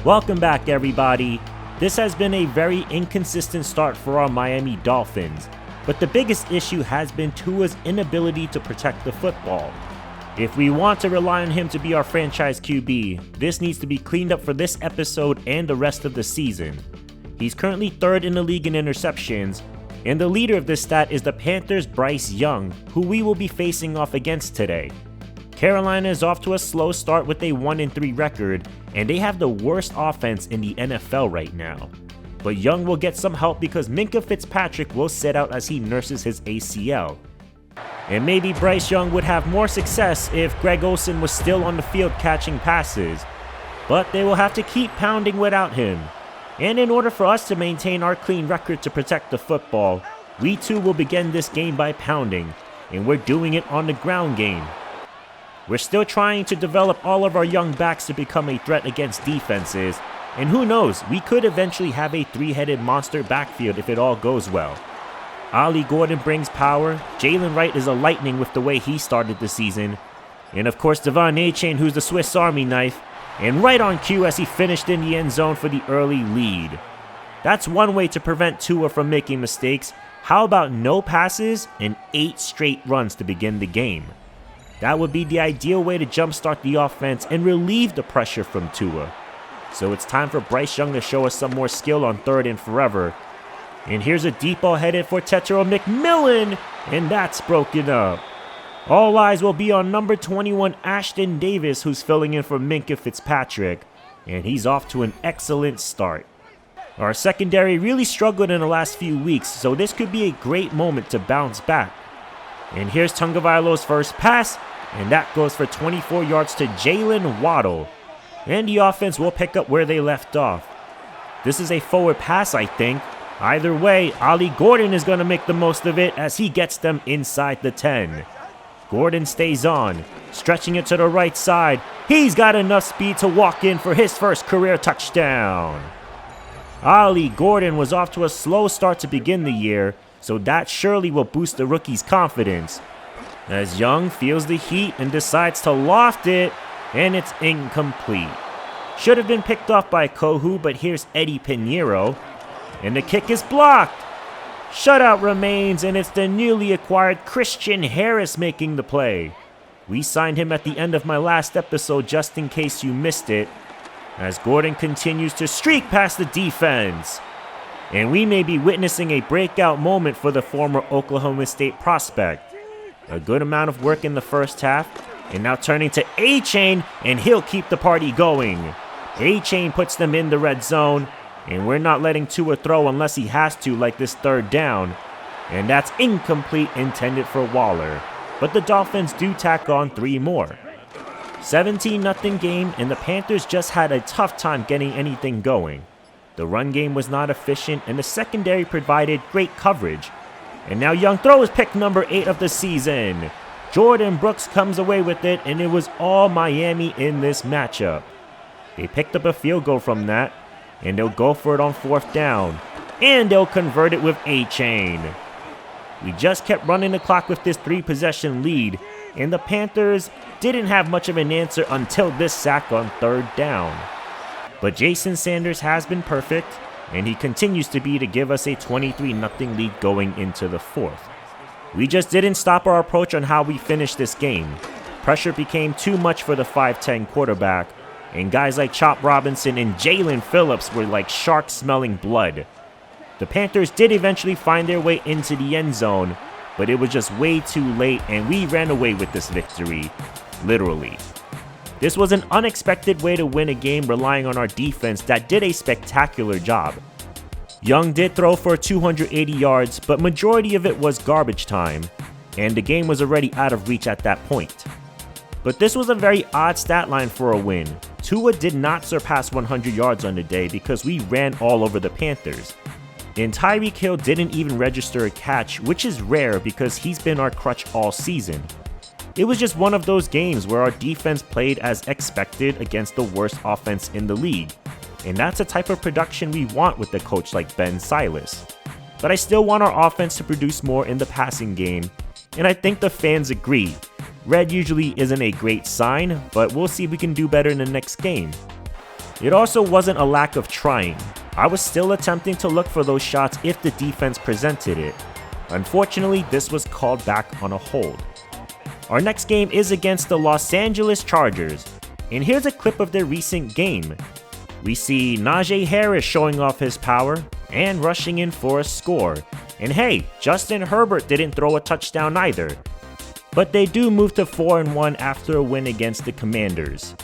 Welcome back, everybody. This has been a very inconsistent start for our Miami Dolphins, but the biggest issue has been Tua's inability to protect the football. If we want to rely on him to be our franchise QB, this needs to be cleaned up for this episode and the rest of the season. He's currently third in the league in interceptions, and the leader of this stat is the Panthers' Bryce Young, who we will be facing off against today. Carolina is off to a slow start with a 1-3 record, and they have the worst offense in the NFL right now. But Young will get some help because Minkah Fitzpatrick will sit out as he nurses his ACL. And maybe Bryce Young would have more success if Greg Olsen was still on the field catching passes. But they will have to keep pounding without him. And in order for us to maintain our clean record to protect the football, we too will begin this game by pounding, and we're doing it on the ground game. We're still trying to develop all of our young backs to become a threat against defenses, and who knows, we could eventually have a three-headed monster backfield if it all goes well. Ollie Gordon brings power, Jalen Wright is a lightning with the way he started the season, and of course Devon Achane, who's the Swiss Army knife, and right on cue as he finished in the end zone for the early lead. That's one way to prevent Tua from making mistakes. How about no passes and 8 straight runs to begin the game? That would be the ideal way to jumpstart the offense and relieve the pressure from Tua. So it's time for Bryce Young to show us some more skill on third and forever. And here's a deep ball headed for Tetairoa McMillan, and that's broken up. All eyes will be on number 21 Ashton Davis, who's filling in for Minkah Fitzpatrick, and he's off to an excellent start. Our secondary really struggled in the last few weeks, so this could be a great moment to bounce back. And here's Tagovailoa's first pass, and that goes for 24 yards to Jalen Waddle. And the offense will pick up where they left off. This is a forward pass, I think. Either way, Ollie Gordon is going to make the most of it as he gets them inside the 10. Gordon stays on, stretching it to the right side. He's got enough speed to walk in for his first career touchdown. Ollie Gordon was off to a slow start to begin the year, so that surely will boost the rookie's confidence. As Young feels the heat and decides to loft it, and it's incomplete. Should have been picked off by Kohu, but here's Eddie Pinheiro. And the kick is blocked. Shutout remains, and it's the newly acquired Christian Harris making the play. We signed him at the end of my last episode just in case you missed it, as Gordon continues to streak past the defense. And we may be witnessing a breakout moment for the former Oklahoma State prospect. A good amount of work in the first half, and now turning to Achane, and he'll keep the party going. Achane puts them in the red zone, and we're not letting Tua throw unless he has to, like this third down. And that's incomplete, intended for Waller. But the Dolphins do tack on 3 more. 17-0 game, and the Panthers just had a tough time getting anything going. The run game was not efficient, and the secondary provided great coverage. And now Young throws pick number 8 of the season. Jordan Brooks comes away with it, and it was all Miami in this matchup. They picked up a field goal from that, and they'll go for it on 4th down. And they'll convert it with Achane. We just kept running the clock with this 3-possession lead, and the Panthers didn't have much of an answer until this sack on 3rd down. But Jason Sanders has been perfect, and he continues to be to give us a 23-0 lead going into the 4th. We just didn't stop our approach on how we finished this game. Pressure became too much for the 5'10 quarterback, and guys like Chop Robinson and Jalen Phillips were like sharks smelling blood. The Panthers did eventually find their way into the end zone, but it was just way too late, and we ran away with this victory, literally. This was an unexpected way to win a game relying on our defense that did a spectacular job. Young did throw for 280 yards, but majority of it was garbage time, and the game was already out of reach at that point. But this was a very odd stat line for a win. Tua did not surpass 100 yards on the day because we ran all over the Panthers. And Tyreek Hill didn't even register a catch, which is rare because he's been our crutch all season. It was just one of those games where our defense played as expected against the worst offense in the league. And that's the type of production we want with a coach like Ben Silas. But I still want our offense to produce more in the passing game, and I think the fans agree. Red usually isn't a great sign, but we'll see if we can do better in the next game. It also wasn't a lack of trying. I was still attempting to look for those shots if the defense presented it. Unfortunately, this was called back on a hold. Our next game is against the Los Angeles Chargers, and here's a clip of their recent game. We see Najee Harris showing off his power and rushing in for a score. And hey, Justin Herbert didn't throw a touchdown either. But they do move to 4-1 after a win against the Commanders.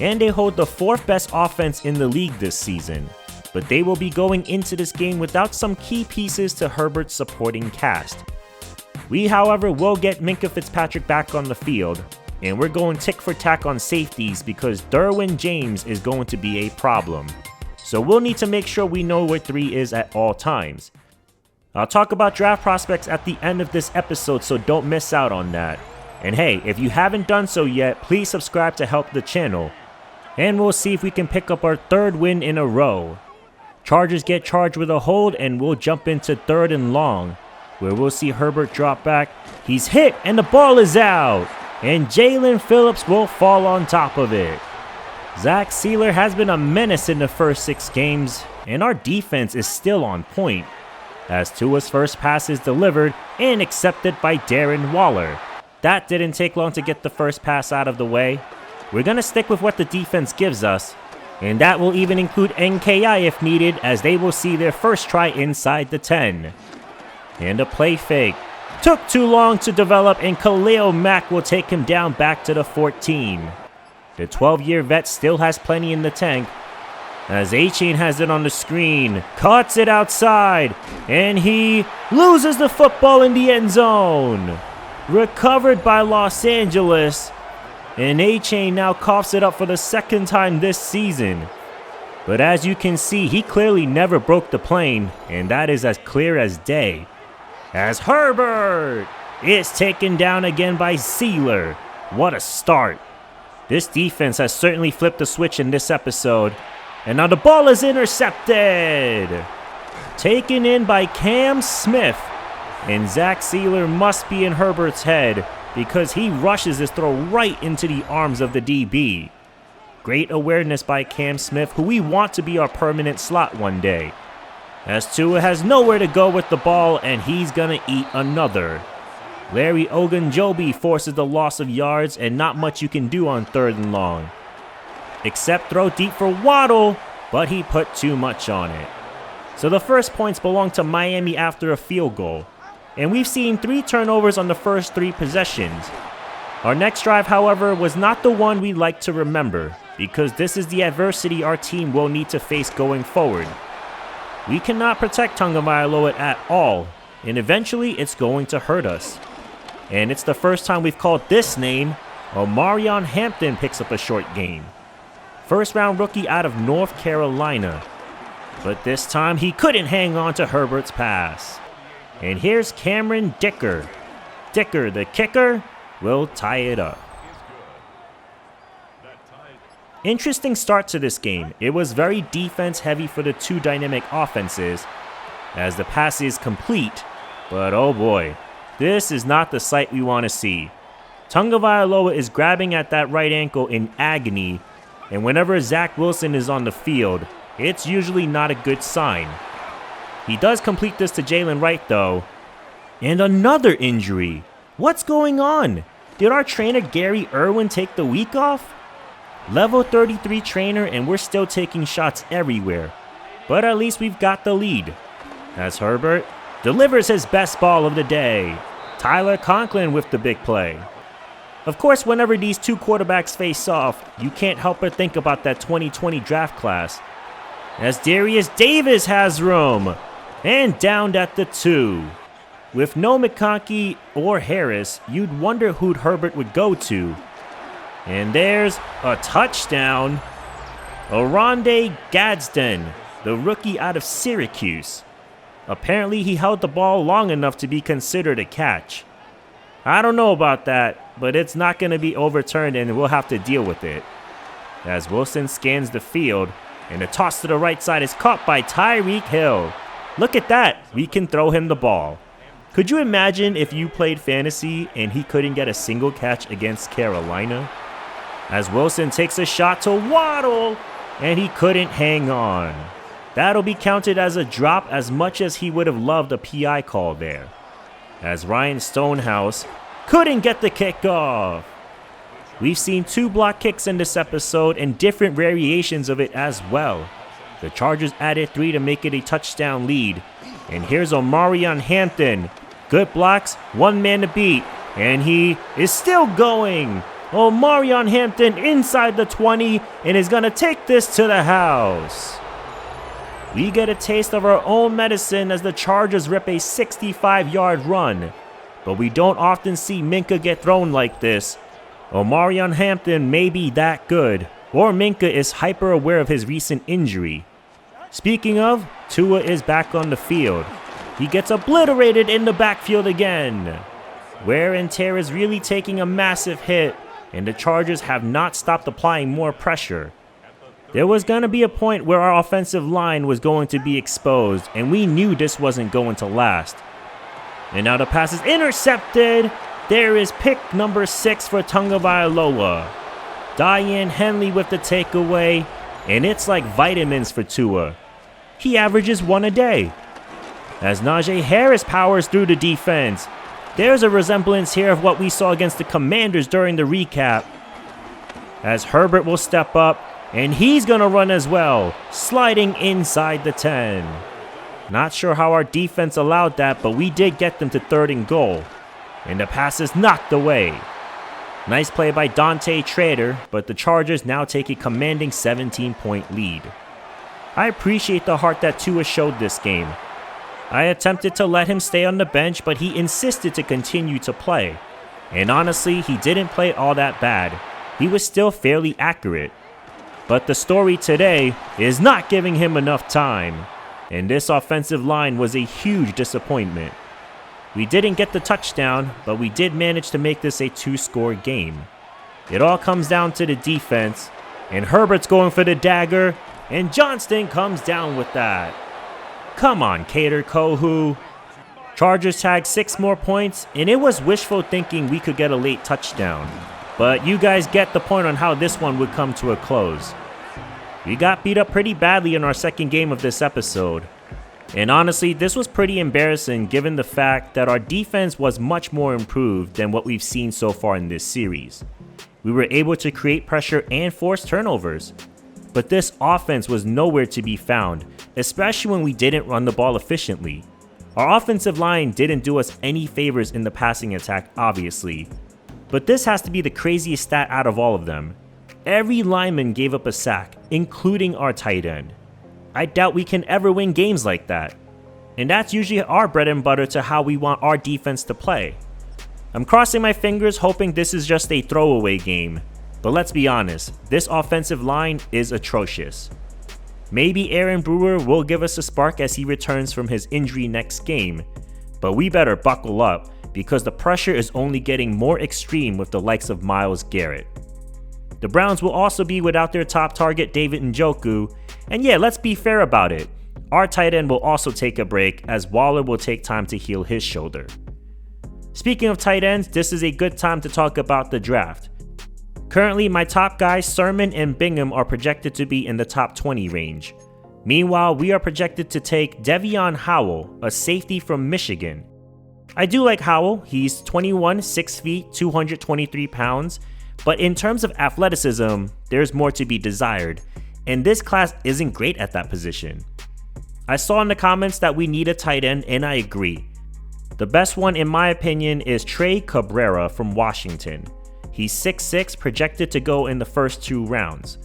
And they hold the 4th best offense in the league this season. But they will be going into this game without some key pieces to Herbert's supporting cast. We, however, will get Minkah Fitzpatrick back on the field, and we're going tick for tack on safeties because Derwin James is going to be a problem. So we'll need to make sure we know where 3 is at all times. I'll talk about draft prospects at the end of this episode, so don't miss out on that. And hey, if you haven't done so yet, please subscribe to help the channel. And we'll see if we can pick up our 3rd win in a row. Chargers get charged with a hold, and we'll jump into 3rd and long, where we'll see Herbert drop back. He's hit, and the ball is out. And Jalen Phillips will fall on top of it. Zach Sealer has been a menace in the first 6 games, and our defense is still on point, as Tua's first pass is delivered and accepted by Darren Waller. That didn't take long to get the first pass out of the way. We're going to stick with what the defense gives us, and that will even include NKI if needed, as they will see their first try inside the 10. And a play fake. Took too long to develop, and Khalil Mack will take him down back to the 14. The 12-year vet still has plenty in the tank, as A-Chain has it on the screen, cuts it outside, and he loses the football in the end zone. Recovered by Los Angeles, and A-Chain now coughs it up for the 2nd time this season. But as you can see, he clearly never broke the plane, and that is as clear as day. As Herbert is taken down again by Sealer. What a start. This defense has certainly flipped the switch in this episode. And now the ball is intercepted. Taken in by Cam Smith. And Zach Sealer must be in Herbert's head because he rushes his throw right into the arms of the DB. Great awareness by Cam Smith, who we want to be our permanent slot one day. As Tua has nowhere to go with the ball, and he's gonna eat another. Larry Ogunjobi forces the loss of yards, and not much you can do on 3rd and long. Except throw deep for Waddle, but he put too much on it. So the first points belong to Miami after a field goal. And we've seen 3 turnovers on the first 3 possessions. Our next drive, however, was not the one we like to remember, because this is the adversity our team will need to face going forward. We cannot protect Tagovailoa at all, and eventually it's going to hurt us. And it's the first time we've called this name. Omarion Hampton picks up a short gain. 1st-round rookie out of North Carolina. But this time he couldn't hang on to Herbert's pass. And here's Cameron Dicker. Dicker, the kicker, will tie it up. Interesting start to this game. It was very defense heavy for the 2 dynamic offenses, as the pass is complete, but oh boy, this is not the sight we want to see. Tagovailoa is grabbing at that right ankle in agony, and whenever Zach Wilson is on the field, it's usually not a good sign. He does complete this to Jalen Wright though, and another injury. What's going on? Did our trainer Gary Irwin take the week off? Level 33 trainer, and we're still taking shots everywhere. But at least we've got the lead. As Herbert delivers his best ball of the day. Tyler Conklin with the big play. Of course, whenever these 2 quarterbacks face off, you can't help but think about that 2020 draft class. As Darius Davis has room. And downed at the 2. With no McConkey or Harris, you'd wonder who Herbert would go to. And there's a touchdown. Oronde Gadsden, the rookie out of Syracuse. Apparently he held the ball long enough to be considered a catch. I don't know about that, but it's not going to be overturned and we'll have to deal with it. As Wilson scans the field, and the toss to the right side is caught by Tyreek Hill. Look at that, we can throw him the ball. Could you imagine if you played fantasy and he couldn't get a single catch against Carolina? As Wilson takes a shot to Waddle, and he couldn't hang on. That'll be counted as a drop as much as he would have loved a PI call there, as Ryan Stonehouse couldn't get the kick off. We've seen 2 block kicks in this episode and different variations of it as well. The Chargers added 3 to make it a touchdown lead. And here's Omarion Hampton. Good blocks, 1 man to beat, and he is still going. Omarion Hampton inside the 20 and is gonna take this to the house. We get a taste of our own medicine as the Chargers rip a 65-yard run. But we don't often see Minkah get thrown like this. Omarion Hampton may be that good, or Minkah is hyper aware of his recent injury. Speaking of, Tua is back on the field. He gets obliterated in the backfield again. Wear and tear is really taking a massive hit, and the Chargers have not stopped applying more pressure. There was going to be a point where our offensive line was going to be exposed, and we knew this wasn't going to last. And now the pass is intercepted. There is pick number 6 for Tagovailoa. Diane Henley with the takeaway, and it's like vitamins for Tua. He averages 1 a day. As Najee Harris powers through the defense, there's a resemblance here of what we saw against the Commanders during the recap. As Herbert will step up, and he's gonna run as well, sliding inside the 10. Not sure how our defense allowed that, but we did get them to 3rd and goal. And the pass is knocked away. Nice play by Dante Trader, but the Chargers now take a commanding 17-point lead. I appreciate the heart that Tua showed this game. I attempted to let him stay on the bench, but he insisted to continue to play. And honestly, he didn't play all that bad. He was still fairly accurate. But the story today is not giving him enough time. And this offensive line was a huge disappointment. We didn't get the touchdown, but we did manage to make this a 2-score game. It all comes down to the defense, and Herbert's going for the dagger, and Johnston comes down with that. Come on, Kader Kohu. Chargers tagged 6 more points, and it was wishful thinking we could get a late touchdown. But you guys get the point on how this one would come to a close. We got beat up pretty badly in our second game of this episode. And honestly, this was pretty embarrassing given the fact that our defense was much more improved than what we've seen so far in this series. We were able to create pressure and force turnovers. But this offense was nowhere to be found, especially when we didn't run the ball efficiently. Our offensive line didn't do us any favors in the passing attack, obviously. But this has to be the craziest stat out of all of them. Every lineman gave up a sack, including our tight end. I doubt we can ever win games like that. And that's usually our bread and butter to how we want our defense to play. I'm crossing my fingers hoping this is just a throwaway game. But let's be honest, this offensive line is atrocious. Maybe Aaron Brewer will give us a spark as he returns from his injury next game. But we better buckle up because the pressure is only getting more extreme with the likes of Myles Garrett. The Browns will also be without their top target David Njoku, and yeah, let's be fair about it. Our tight end will also take a break as Waller will take time to heal his shoulder. Speaking of tight ends, this is a good time to talk about the draft. Currently, my top guys Sermon and Bingham are projected to be in the top 20 range. Meanwhile, we are projected to take Devion Howell, a safety from Michigan. I do like Howell. He's 21, 6 feet, 223 pounds. But in terms of athleticism, there's more to be desired, and this class isn't great at that position. I saw in the comments that we need a tight end, and I agree. The best one in my opinion is Trey Cabrera from Washington. He's 6'6", projected to go in the first 2 rounds.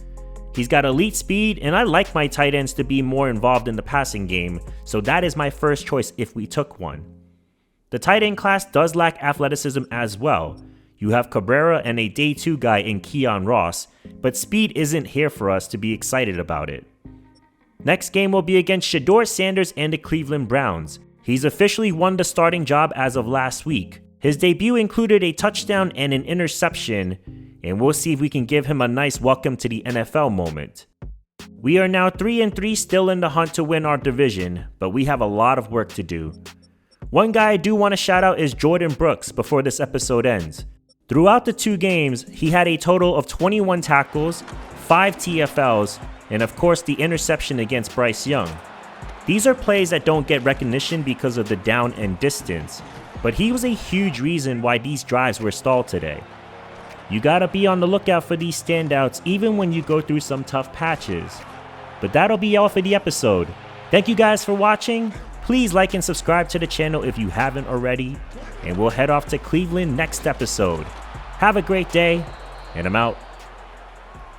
He's got elite speed, and I like my tight ends to be more involved in the passing game, so that is my first choice if we took one. The tight end class does lack athleticism as well. You have Cabrera and a day 2 guy in Keon Ross, but speed isn't here for us to be excited about it. Next game will be against Shedeur Sanders and the Cleveland Browns. He's officially won the starting job as of last week. His debut included a touchdown and an interception, and we'll see if we can give him a nice welcome to the NFL moment. We are now 3-3 still in the hunt to win our division, but we have a lot of work to do. One guy I do want to shout out is Jordan Brooks before this episode ends. Throughout the 2 games, he had a total of 21 tackles, 5 TFLs, and of course the interception against Bryce Young. These are plays that don't get recognition because of the down and distance, but he was a huge reason why these drives were stalled today. You gotta be on the lookout for these standouts even when you go through some tough patches. But that'll be all for the episode. Thank you guys for watching. Please like and subscribe to the channel if you haven't already, and we'll head off to Cleveland next episode. Have a great day, and I'm out.